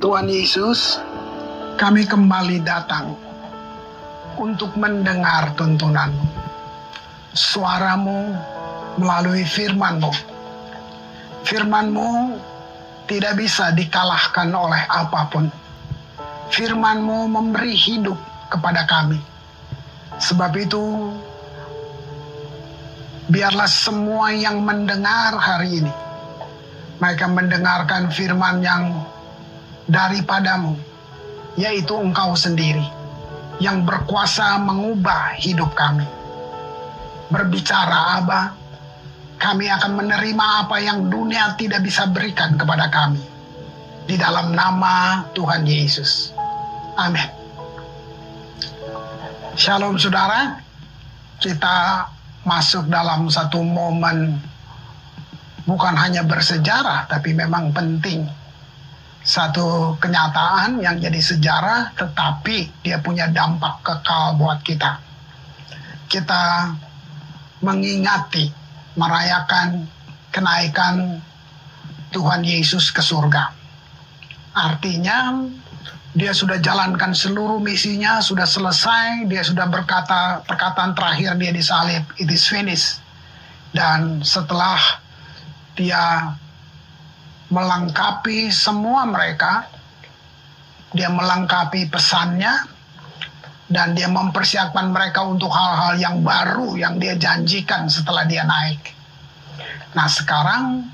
Tuhan Yesus, kami kembali datang untuk mendengar tuntunan-Mu, suara-Mu melalui firman-Mu. Firman-Mu tidak bisa dikalahkan oleh apapun. Firman-Mu memberi hidup kepada kami. Sebab itu, biarlah semua yang mendengar hari ini, mereka mendengarkan firman yang daripada-Mu, yaitu Engkau sendiri, yang berkuasa mengubah hidup kami. Berbicara, Aba, kami akan menerima apa yang dunia tidak bisa berikan kepada kami. Di dalam nama Tuhan Yesus. Amin. Shalom saudara, kita masuk dalam satu momen bukan hanya bersejarah, tapi memang penting. Satu kenyataan yang jadi sejarah, tetapi dia punya dampak kekal buat kita. Kita mengingati, merayakan kenaikan Tuhan Yesus ke surga. Artinya, dia sudah jalankan seluruh misinya, sudah selesai, dia sudah berkata, perkataan terakhir dia disalib, it is finished. Dan setelah dia melengkapi semua mereka, dia melengkapi pesannya, dan dia mempersiapkan mereka untuk hal-hal yang baru yang dia janjikan setelah dia naik. Nah sekarang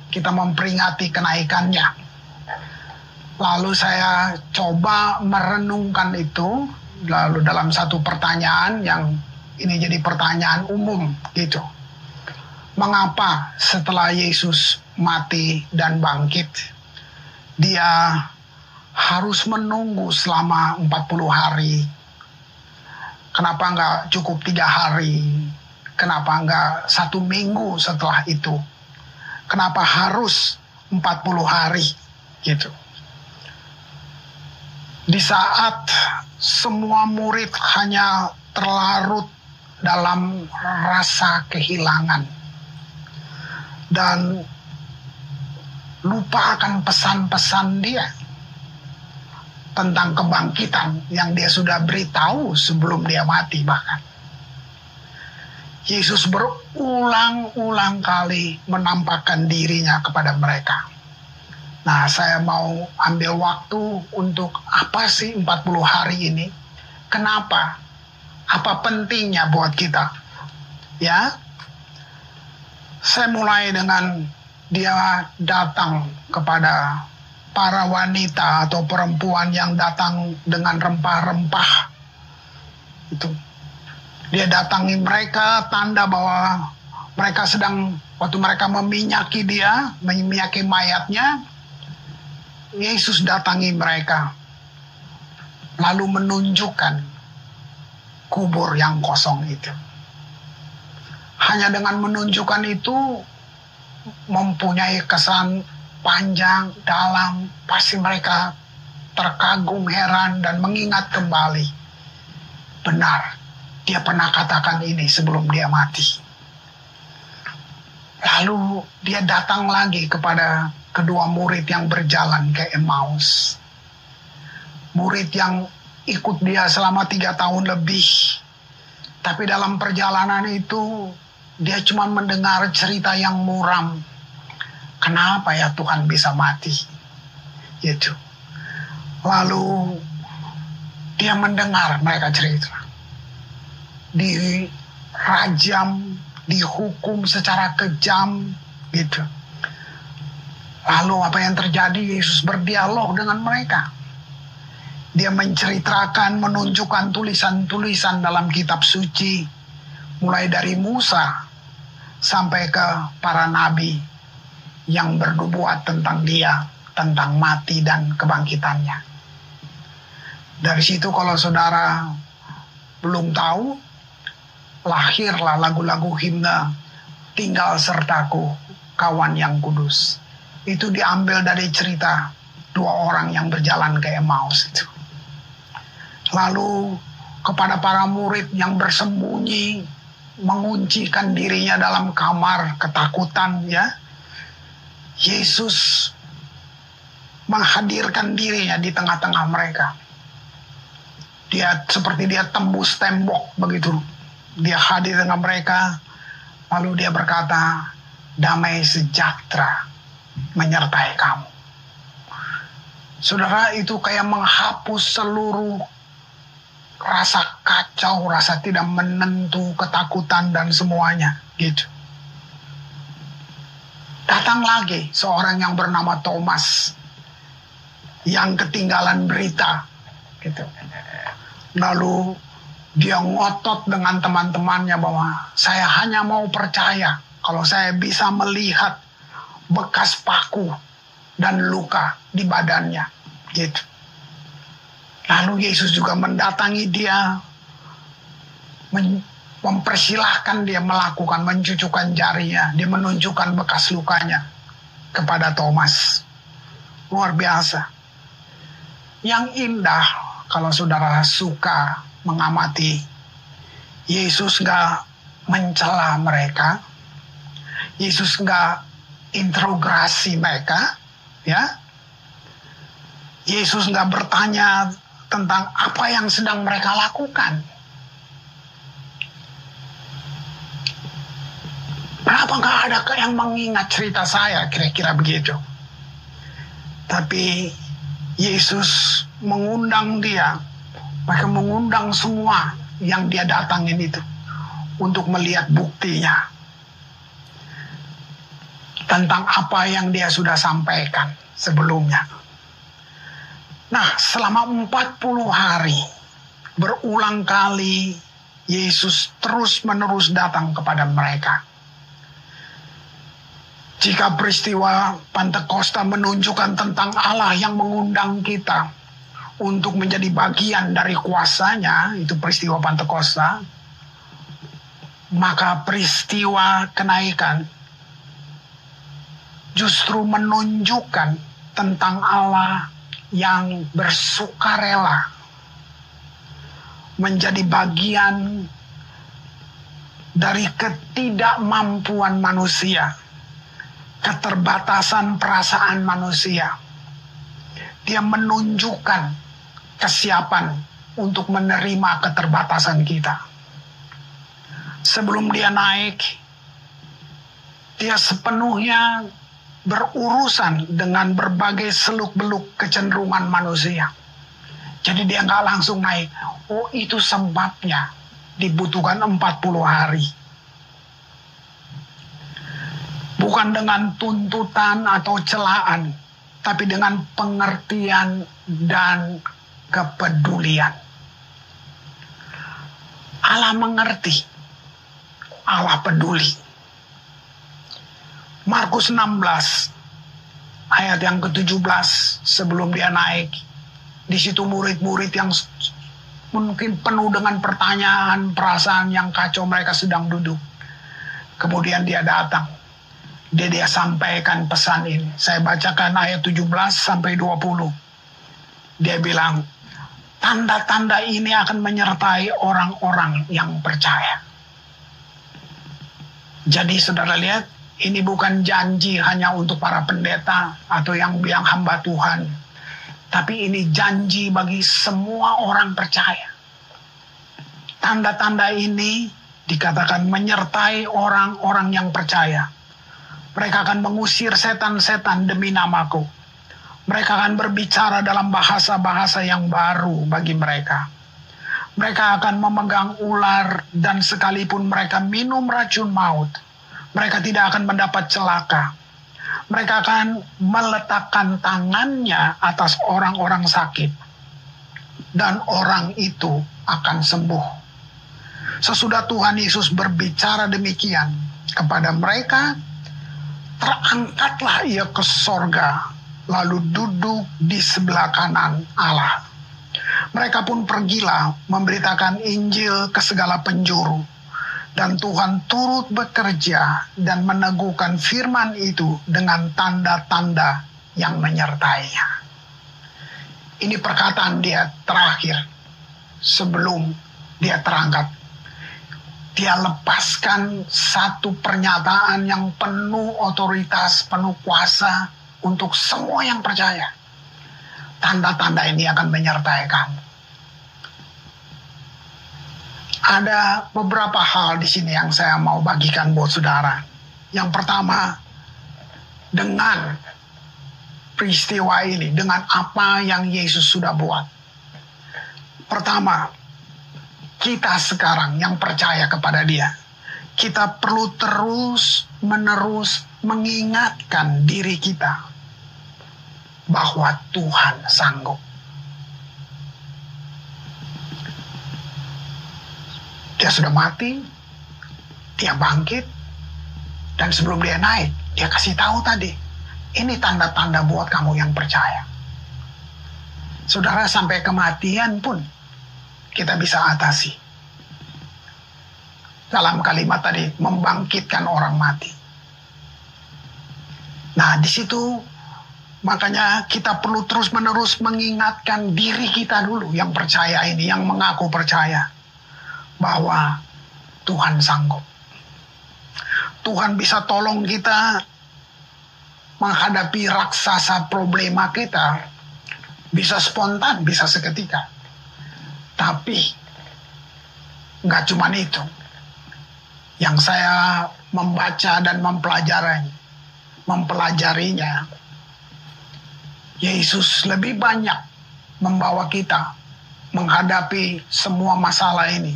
kita memperingati kenaikannya. Lalu saya coba merenungkan itu, lalu dalam satu pertanyaan yang ini jadi pertanyaan umum gitu. Mengapa setelah Yesus mati dan bangkit, dia harus menunggu selama 40 hari? Kenapa nggak cukup 3 hari? Kenapa nggak 1 minggu setelah itu? Kenapa harus 40 hari? Gitu. Di saat semua murid hanya terlarut dalam rasa kehilangan dan lupa akan pesan-pesan dia tentang kebangkitan yang dia sudah beritahu sebelum dia mati bahkan. Yesus berulang-ulang kali menampakkan dirinya kepada mereka. Nah, saya mau ambil waktu untuk apa sih 40 hari ini? Kenapa? Apa pentingnya buat kita? Ya, saya mulai dengan dia datang kepada para wanita atau perempuan yang datang dengan rempah-rempah. Itu. Dia datangi mereka, tanda bahwa mereka sedang, waktu mereka meminyaki dia, meminyaki mayatnya, Yesus datangi mereka. Lalu menunjukkan kubur yang kosong itu. Hanya dengan menunjukkan itu mempunyai kesan panjang, dalam, pasti mereka terkagum, heran, dan mengingat kembali. Benar, dia pernah katakan ini sebelum dia mati. Lalu dia datang lagi kepada kedua murid yang berjalan ke Emmaus. Murid yang ikut dia selama 3 tahun lebih. Tapi dalam perjalanan itu, dia cuma mendengar cerita yang muram. Kenapa ya Tuhan bisa mati? Gitu. Lalu dia mendengar mereka cerita. Dirajam, dihukum secara kejam, gitu. Lalu apa yang terjadi? Yesus berdialog dengan mereka. Dia menceritakan, menunjukkan tulisan-tulisan dalam kitab suci, mulai dari Musa sampai ke para nabi yang bernubuat tentang dia, tentang mati dan kebangkitannya. Dari situ kalau saudara belum tahu, lahirlah lagu-lagu himne Tinggal Sertaku, Kawan yang Kudus. Itu diambil dari cerita 2 orang yang berjalan ke Emmaus itu. Lalu kepada para murid yang bersembunyi, menguncikan dirinya dalam kamar, ketakutan ya, Yesus menghadirkan dirinya di tengah-tengah mereka. Dia seperti dia tembus tembok begitu. Dia hadir dengan mereka, lalu dia berkata, damai sejahtera menyertai kamu. Saudara, itu kayak menghapus seluruh rasa kacau, rasa tidak menentu, ketakutan dan semuanya gitu. Datang lagi seorang yang bernama Thomas yang ketinggalan berita gitu. Lalu dia ngotot dengan teman-temannya bahwa saya hanya mau percaya kalau saya bisa melihat bekas paku dan luka di badannya gitu. Lalu Yesus juga mendatangi dia, mempersilahkan dia melakukan, mencucukkan jarinya, dia menunjukkan bekas lukanya kepada Thomas. Luar biasa. Yang indah, kalau saudara suka mengamati, Yesus gak mencela mereka, Yesus gak interogasi mereka, ya. Yesus gak bertanya tentang apa yang sedang mereka lakukan. Kenapa gak ada yang mengingat cerita saya, kira-kira begitu. Tapi Yesus mengundang dia, bahkan mengundang semua yang dia datangin itu untuk melihat buktinya tentang apa yang dia sudah sampaikan sebelumnya. Nah, selama 40 hari berulang kali Yesus terus-menerus datang kepada mereka. Jika peristiwa Pentakosta menunjukkan tentang Allah yang mengundang kita untuk menjadi bagian dari kuasanya, itu peristiwa Pentakosta, maka peristiwa kenaikan justru menunjukkan tentang Allah yang bersukarela menjadi bagian dari ketidakmampuan manusia, keterbatasan perasaan manusia. Dia menunjukkan kesiapan untuk menerima keterbatasan kita. Sebelum dia naik, dia sepenuhnya berurusan dengan berbagai seluk-beluk kecenderungan manusia. Jadi dia nggak langsung naik. Oh, itu sebabnya dibutuhkan 40 hari. Bukan dengan tuntutan atau celaan, tapi dengan pengertian dan kepedulian. Allah mengerti, Allah peduli. Markus 16 ayat yang ke-17, sebelum dia naik, di situ murid-murid yang mungkin penuh dengan pertanyaan, perasaan yang kacau, mereka sedang duduk. Kemudian dia datang. Dia sampaikan pesan ini. Saya bacakan ayat 17 sampai 20. Dia bilang, tanda-tanda ini akan menyertai orang-orang yang percaya. Jadi saudara lihat, ini bukan janji hanya untuk para pendeta atau yang hamba Tuhan. Tapi ini janji bagi semua orang percaya. Tanda-tanda ini dikatakan menyertai orang-orang yang percaya. Mereka akan mengusir setan-setan demi namaku. Mereka akan berbicara dalam bahasa-bahasa yang baru bagi mereka. Mereka akan memegang ular, dan sekalipun mereka minum racun maut, mereka tidak akan mendapat celaka. Mereka akan meletakkan tangannya atas orang-orang sakit, dan orang itu akan sembuh. Sesudah Tuhan Yesus berbicara demikian kepada mereka, terangkatlah ia ke sorga, lalu duduk di sebelah kanan Allah. Mereka pun pergilah memberitakan Injil ke segala penjuru, dan Tuhan turut bekerja dan meneguhkan firman itu dengan tanda-tanda yang menyertainya. Ini perkataan dia terakhir sebelum dia terangkat. Dia lepaskan satu pernyataan yang penuh otoritas, penuh kuasa untuk semua yang percaya. tanda-tanda ini akan menyertai kamu. Ada beberapa hal di sini yang saya mau bagikan buat saudara. Yang pertama, dengan peristiwa ini, dengan apa yang Yesus sudah buat. Pertama, kita sekarang yang percaya kepada Dia, kita perlu terus-menerus mengingatkan diri kita bahwa Tuhan sanggup. Dia sudah mati, dia bangkit, dan sebelum dia naik, dia kasih tahu tadi, ini tanda-tanda buat kamu yang percaya. Saudara, sampai kematian pun kita bisa atasi. Dalam kalimat tadi, membangkitkan orang mati. Nah, di situ makanya kita perlu terus-menerus mengingatkan diri kita dulu yang percaya ini, yang mengaku percaya, bahwa Tuhan sanggup. Tuhan bisa tolong kita menghadapi raksasa problema kita. Bisa spontan, bisa seketika. Tapi nggak cuma itu. Yang saya membaca dan mempelajarinya, Yesus lebih banyak membawa kita menghadapi semua masalah ini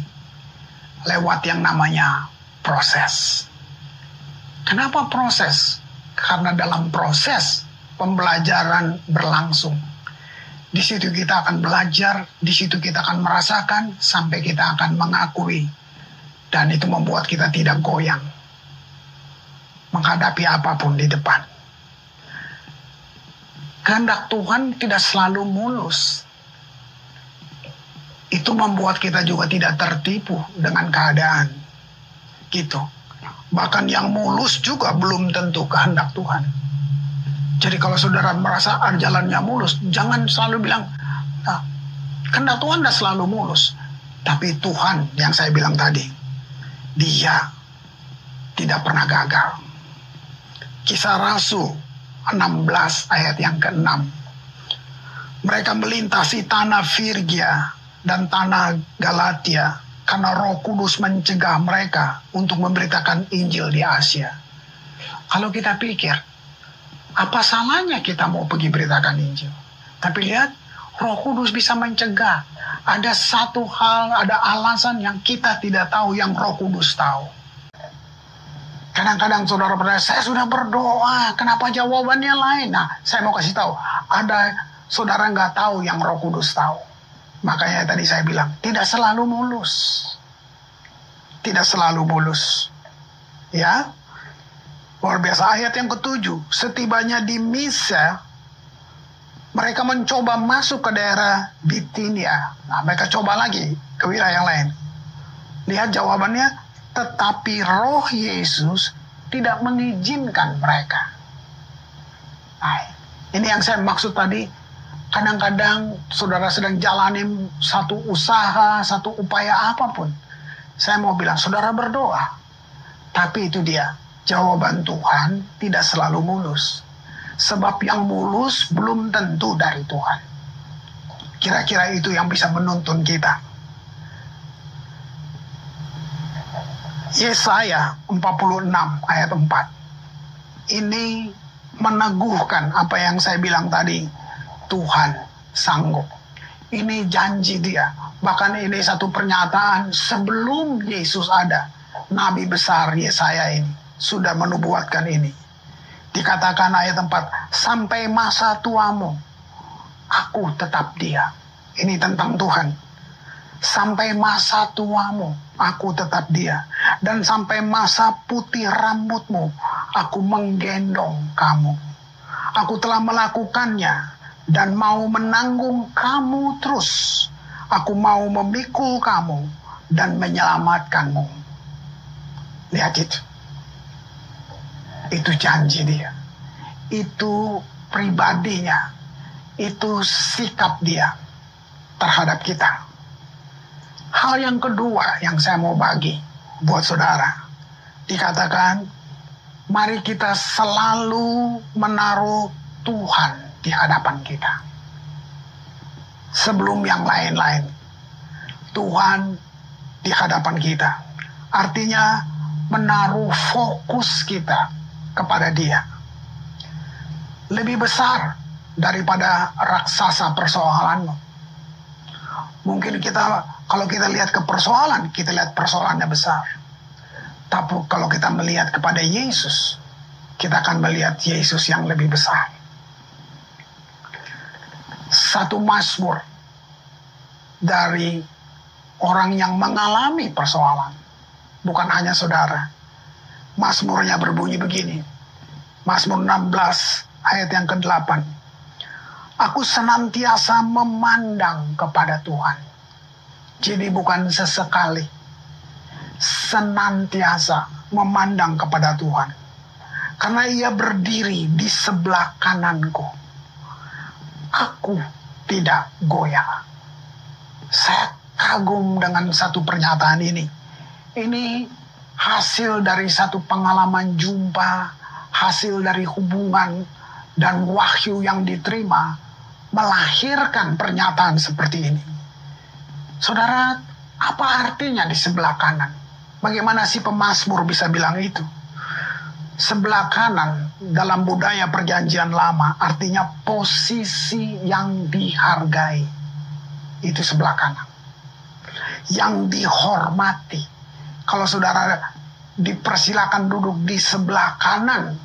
lewat yang namanya proses. Kenapa proses? Karena dalam proses pembelajaran berlangsung. Di situ kita akan belajar, di situ kita akan merasakan, sampai kita akan mengakui. Dan itu membuat kita tidak goyang menghadapi apapun di depan. Kehendak Tuhan tidak selalu mulus. Itu membuat kita juga tidak tertipu dengan keadaan. Gitu. Bahkan yang mulus juga belum tentu kehendak Tuhan. Jadi kalau saudara merasa jalannya mulus, jangan selalu bilang, nah, kehendak Tuhan tidak selalu mulus. Tapi Tuhan, yang saya bilang tadi, Dia tidak pernah gagal. Kisah Rasul 16 ayat yang ke-6. Mereka melintasi tanah Firgia dan tanah Galatia karena Roh Kudus mencegah mereka untuk memberitakan Injil di Asia. Kalau kita pikir, apa salahnya kita mau pergi beritakan Injil? Tapi lihat, Roh Kudus bisa mencegah. Ada satu hal, ada alasan yang kita tidak tahu, yang Roh Kudus tahu. Kadang-kadang saudara bertanya, saya sudah berdoa, kenapa jawabannya lain? Nah, saya mau kasih tahu, ada saudara nggak tahu yang Roh Kudus tahu. Makanya tadi saya bilang, tidak selalu mulus. Tidak selalu mulus. Ya. Luar biasa. Ayat yang ke-7. Setibanya di Misa, mereka mencoba masuk ke daerah Bitinia. Nah, mereka coba lagi ke wilayah yang lain. Lihat jawabannya, tetapi Roh Yesus tidak mengizinkan mereka. Nah, ini yang saya maksud tadi. Kadang-kadang saudara sedang jalani satu usaha, satu upaya apapun. Saya mau bilang, saudara berdoa. Tapi itu dia, jawaban Tuhan tidak selalu mulus. Sebab yang mulus belum tentu dari Tuhan. Kira-kira itu yang bisa menuntun kita. Yesaya 46 ayat 4. Ini meneguhkan apa yang saya bilang tadi. Tuhan sanggup. Ini janji Dia. Bahkan ini satu pernyataan sebelum Yesus ada. Nabi besar Yesaya ini sudah menubuatkan ini. Dikatakan ayat 4, sampai masa tuamu, aku tetap Dia. Ini tentang Tuhan. Sampai masa tuamu, aku tetap Dia. Dan sampai masa putih rambutmu, aku menggendong kamu. Aku telah melakukannya dan mau menanggung kamu terus. Aku mau memikul kamu dan menyelamatkanmu. Lihat itu. Itu janji Dia. Itu pribadinya. Itu sikap Dia terhadap kita. Hal yang kedua yang saya mau bagi buat saudara. Dikatakan, mari kita selalu menaruh Tuhan di hadapan kita. sebelum yang lain-lain. Tuhan di hadapan kita. Artinya menaruh fokus kita kepada Dia. Lebih besar daripada raksasa persoalanmu. Mungkin kalau kita lihat ke persoalan, kita lihat persoalannya besar. Tapi kalau kita melihat kepada Yesus, kita akan melihat Yesus yang lebih besar. Satu mazmur dari orang yang mengalami persoalan, bukan hanya saudara. Mazmurnya berbunyi begini. Mazmur 16 ayat yang ke-8. Aku senantiasa memandang kepada Tuhan. Jadi bukan sesekali. Senantiasa memandang kepada Tuhan. Karena Ia berdiri di sebelah kananku. Aku tidak goyah. Saya kagum dengan satu pernyataan ini. Ini hasil dari satu pengalaman jumpa, hasil dari hubungan dan wahyu yang diterima, melahirkan pernyataan seperti ini. Saudara, apa artinya di sebelah kanan? Bagaimana si pemazmur bisa bilang itu? Sebelah kanan dalam budaya perjanjian lama artinya posisi yang dihargai. Itu sebelah kanan. Yang dihormati. Kalau saudara dipersilakan duduk di sebelah kanan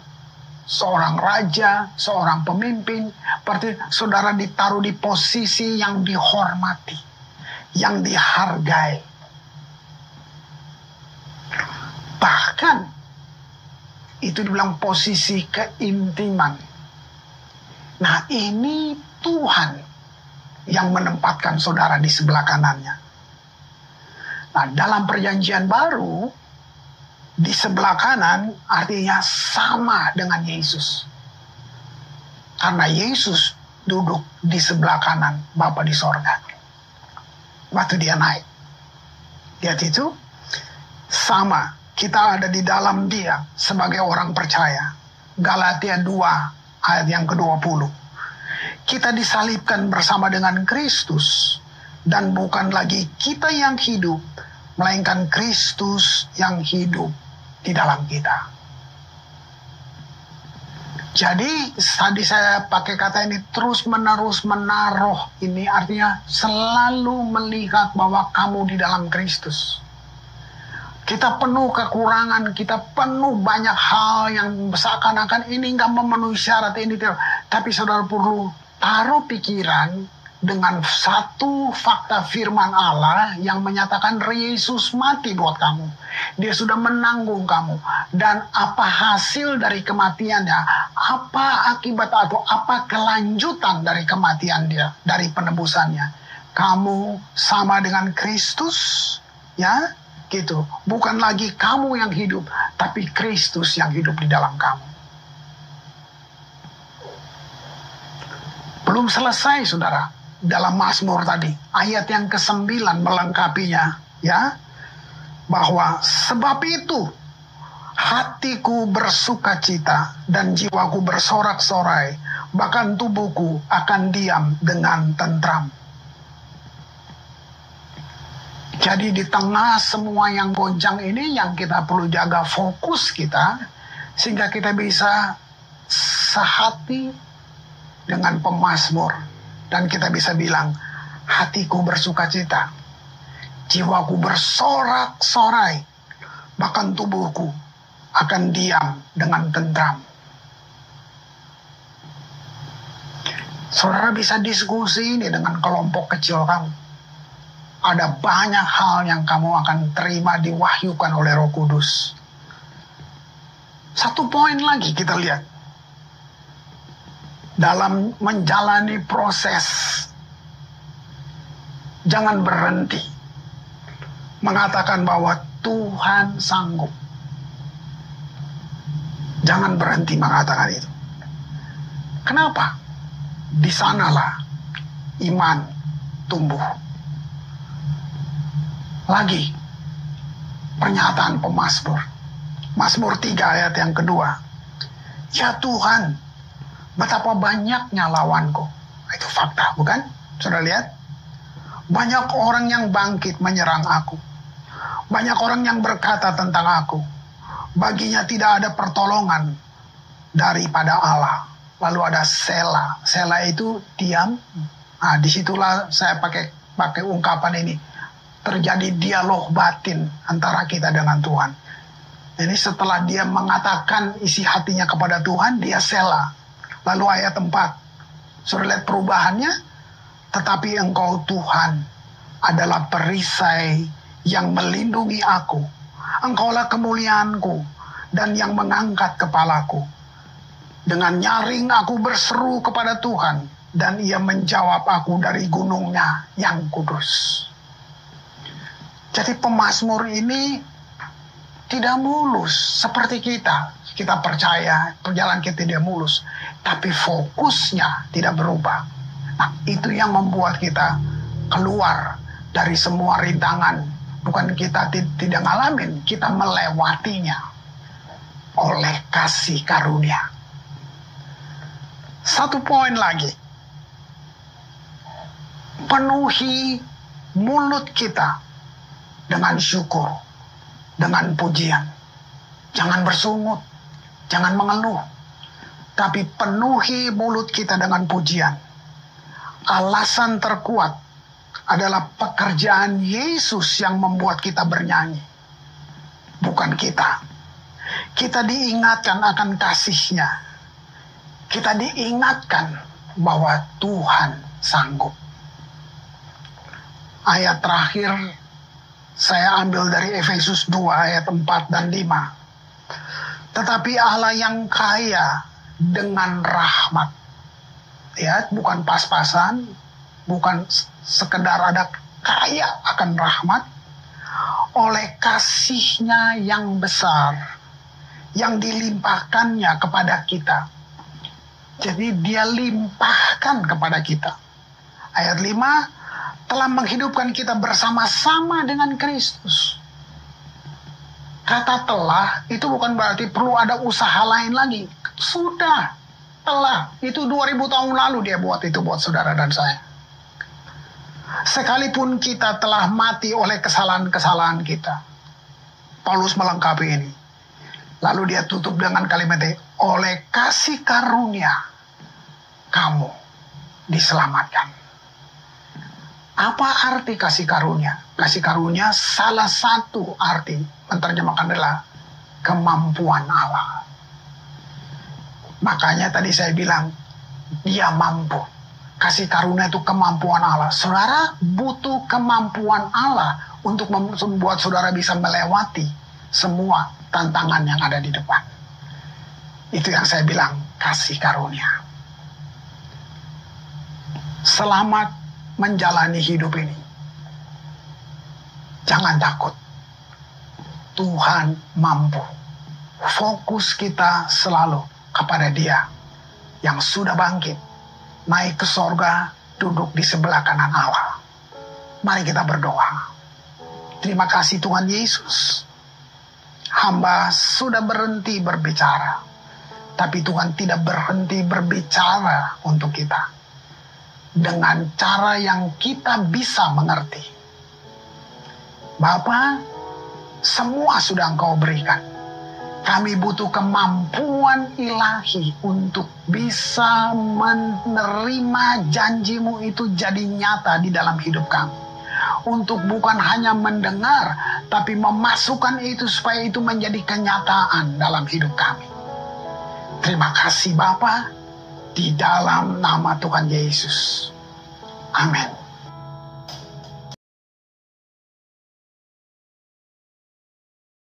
seorang raja, seorang pemimpin, berarti saudara ditaruh di posisi yang dihormati, yang dihargai. Bahkan itu dibilang posisi keintiman. Nah, ini Tuhan yang menempatkan saudara di sebelah kanannya. Nah, dalam perjanjian baru, di sebelah kanan artinya sama dengan Yesus. Karena Yesus duduk di sebelah kanan Bapa di sorga. Waktu Dia naik. Lihat itu, sama. Kita ada di dalam Dia sebagai orang percaya. Galatia 2 ayat yang ke-20. Kita disalibkan bersama dengan Kristus. Dan bukan lagi kita yang hidup, melainkan Kristus yang hidup di dalam kita. Jadi tadi saya pakai kata ini terus menerus menaruh. Ini artinya selalu melihat bahwa kamu di dalam Kristus. Kita penuh kekurangan, kita penuh banyak hal yang seakan-akan ini nggak memenuhi syarat ini. Tapi saudara perlu taruh pikiran dengan satu fakta firman Allah yang menyatakan Yesus mati buat kamu. Dia sudah menanggung kamu. Dan apa hasil dari kematiannya? Apa akibat atau apa kelanjutan dari kematian Dia, dari penebusannya? Kamu sama dengan Kristus, ya, gitu. Bukan lagi kamu yang hidup, tapi Kristus yang hidup di dalam kamu. Belum selesai, saudara. Dalam Mazmur tadi, ayat yang ke-9 melengkapinya, ya, bahwa sebab itu hatiku bersukacita dan jiwaku bersorak-sorai, bahkan tubuhku akan diam dengan tentram. Jadi di tengah semua yang goncang ini, yang kita perlu jaga fokus kita, sehingga kita bisa sehati dengan pemazmur. Dan kita bisa bilang, hatiku bersukacita, jiwaku bersorak-sorai, bahkan tubuhku akan diam dengan tentram. Saudara bisa diskusi ini dengan kelompok kecil kamu. Ada banyak hal yang kamu akan terima diwahyukan oleh Roh Kudus. Satu poin lagi kita lihat. Dalam menjalani proses, jangan berhenti mengatakan bahwa Tuhan sanggup. Jangan berhenti mengatakan itu. Kenapa? Di sanalah iman tumbuh. Lagi, pernyataan pemazmur. Mazmur 3 ayat yang kedua. Ya Tuhan, betapa banyaknya lawanku. Itu fakta, bukan? Sudah lihat? Banyak orang yang bangkit menyerang aku. Banyak orang yang berkata tentang aku, baginya tidak ada pertolongan daripada Allah. Lalu ada Sela. Sela itu diam. Nah, disitulah saya pakai ungkapan ini. Terjadi dialog batin antara kita dengan Tuhan. Ini setelah dia mengatakan isi hatinya kepada Tuhan, dia Sela. Lalu ayat 4. Sudah lihat perubahannya? Tetapi Engkau Tuhan adalah perisai yang melindungi aku. Engkaulah kemuliaanku dan yang mengangkat kepalaku. Dengan nyaring aku berseru kepada Tuhan, dan ia menjawab aku dari gunungnya yang kudus. Jadi pemazmur ini tidak mulus seperti kita. Kita percaya perjalanan kita tidak mulus, tapi fokusnya tidak berubah. Nah, itu yang membuat kita keluar dari semua rintangan. Bukan kita tidak ngalamin, kita melewatinya oleh kasih karunia. Satu poin lagi. Penuhi mulut kita dengan syukur, dengan pujian. Jangan bersungut, jangan mengeluh, tapi penuhi mulut kita dengan pujian. Alasan terkuat adalah pekerjaan Yesus yang membuat kita bernyanyi, bukan kita. Kita diingatkan akan kasih-Nya. Kita diingatkan bahwa Tuhan sanggup. Ayat terakhir saya ambil dari Efesus 2 ayat 4 dan 5. Tetapi Allah yang kaya dengan rahmat. Ya, bukan pas-pasan, bukan sekedar ada kaya akan rahmat. Oleh kasih-Nya yang besar, yang dilimpahkannya kepada kita. Jadi dia limpahkan kepada kita. Ayat 5, telah menghidupkan kita bersama-sama dengan Kristus. Kata telah itu bukan berarti perlu ada usaha lain lagi. Sudah, telah. Itu 2000 tahun lalu dia buat itu buat saudara dan saya. Sekalipun kita telah mati oleh kesalahan-kesalahan kita. Paulus melengkapi ini. Lalu dia tutup dengan kalimatnya, oleh kasih karunia kamu diselamatkan. Apa arti kasih karunia? Kasih karunia salah satu arti menerjemahkan adalah kemampuan Allah. Makanya tadi saya bilang dia mampu. Kasih karunia itu kemampuan Allah. Saudara butuh kemampuan Allah untuk membuat saudara bisa melewati semua tantangan yang ada di depan. Itu yang saya bilang kasih karunia. Selamat menjalani hidup ini. Jangan takut. Tuhan mampu. Fokus kita selalu kepada Dia yang sudah bangkit, naik ke sorga, duduk di sebelah kanan Allah. Mari kita berdoa. Terima kasih Tuhan Yesus. Hamba sudah berhenti berbicara, tapi Tuhan tidak berhenti berbicara untuk kita dengan cara yang kita bisa mengerti. Bapa, semua sudah Engkau berikan. Kami butuh kemampuan ilahi untuk bisa menerima janji-Mu itu jadi nyata di dalam hidup kami. Untuk bukan hanya mendengar, tapi memasukkan itu supaya itu menjadi kenyataan dalam hidup kami. Terima kasih Bapa, di dalam nama Tuhan Yesus. Amin.